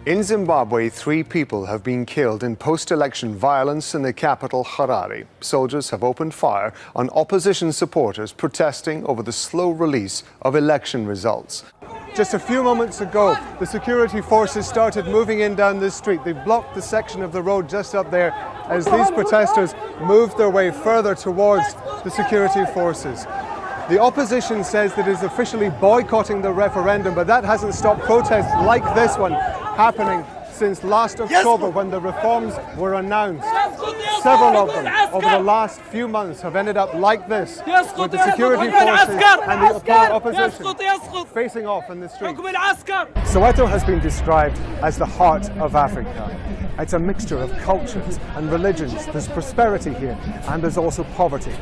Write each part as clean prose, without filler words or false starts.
In Zimbabwe, 3 people have been killed in post-election violence in the capital, Harare. Soldiers have opened fire on opposition supporters protesting over the slow release of election results. Just a few moments ago, the security forces started moving in down this street. They blocked the section of the road just up there as these protesters moved their way further towards the security forces. The opposition says that it is officially boycotting the referendum, but that hasn't stopped protests like this one happening since last October when the reforms were announced. Several of them over the last few months have ended up like this, with the security forces and the opposition facing off in the streets. Soweto has been described as the heart of Africa. It's a mixture of cultures and religions. There's prosperity here and there's also poverty.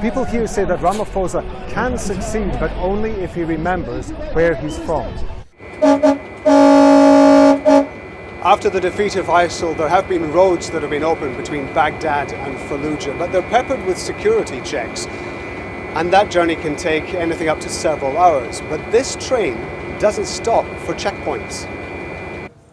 People here say that Ramaphosa can succeed, but only if he remembers where he's from. After the defeat of ISIL, there have been roads that have been opened between Baghdad and Fallujah, but they're peppered with security checks. And that journey can take anything up to several hours. But this train doesn't stop for checkpoints.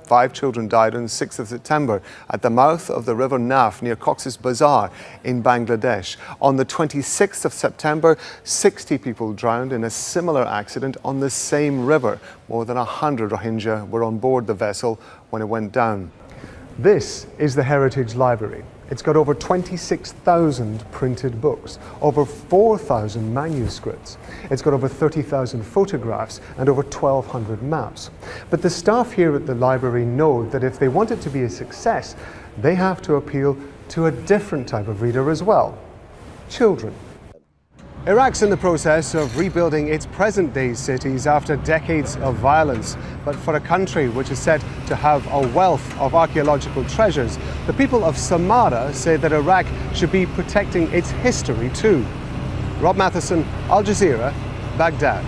5 children died on the 6th of September at the mouth of the River Naf near Cox's Bazar in Bangladesh. On the 26th of September, 60 people drowned in a similar accident on the same river. More than 100 Rohingya were on board the vessel when it went down. This is the Heritage Library. It's got over 26,000 printed books, over 4,000 manuscripts. It's got over 30,000 photographs and over 1,200 maps. But the staff here at the library know that if they want it to be a success, they have to appeal to a different type of reader as well: children. Iraq's in the process of rebuilding its present-day cities after decades of violence. But for a country which is said to have a wealth of archaeological treasures, the people of Samarra say that Iraq should be protecting its history too. Rob Matheson, Al Jazeera, Baghdad.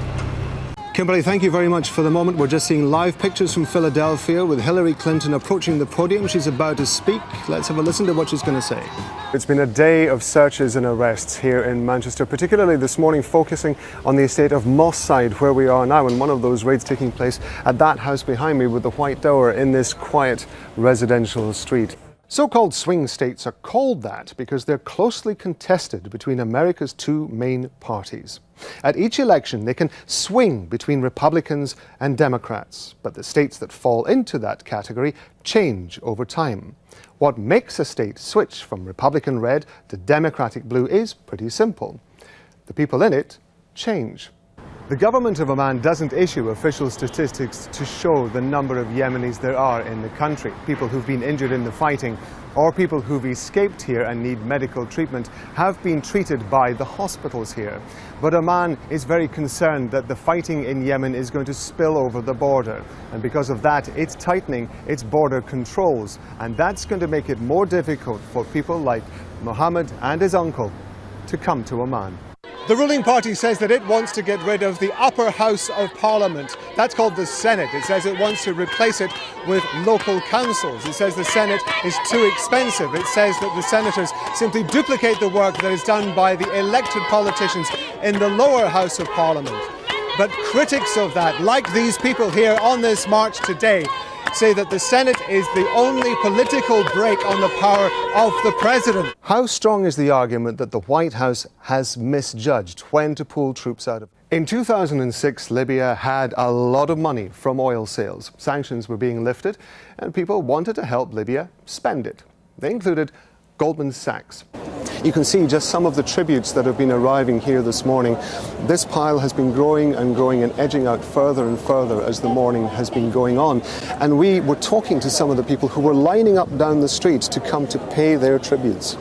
Kimberly, thank you very much for the moment. We're just seeing live pictures from Philadelphia with Hillary Clinton approaching the podium. She's about to speak. Let's have a listen to what she's going to say. It's been a day of searches and arrests here in Manchester, particularly this morning focusing on the estate of Moss Side, where we are now, and one of those raids taking place at that house behind me with the white tower in this quiet residential street. So-called swing states are called that because they're closely contested between America's 2 main parties. At each election, they can swing between Republicans and Democrats, but the states that fall into that category change over time. What makes a state switch from Republican red to Democratic blue is pretty simple. The people in it change. The government of Oman doesn't issue official statistics to show the number of Yemenis there are in the country. People who've been injured in the fighting or people who've escaped here and need medical treatment have been treated by the hospitals here. But Oman is very concerned that the fighting in Yemen is going to spill over the border. And because of that, it's tightening its border controls. And that's going to make it more difficult for people like Mohammed and his uncle to come to Oman. The ruling party says that it wants to get rid of the upper house of parliament. That's called the Senate. It says it wants to replace it with local councils. It says the Senate is too expensive. It says that the senators simply duplicate the work that is done by the elected politicians in the lower house of parliament. But critics of that, like these people here on this march today, say that the Senate is the only political brake on the power of the president. How strong is the argument that the White House has misjudged when to pull troops out of? In 2006, Libya had a lot of money from oil sales. Sanctions were being lifted, and people wanted to help Libya spend it. They included Goldman Sachs. You can see just some of the tributes that have been arriving here this morning. This pile has been growing and growing and edging out further and further as the morning has been going on. And we were talking to some of the people who were lining up down the streets to come to pay their tributes.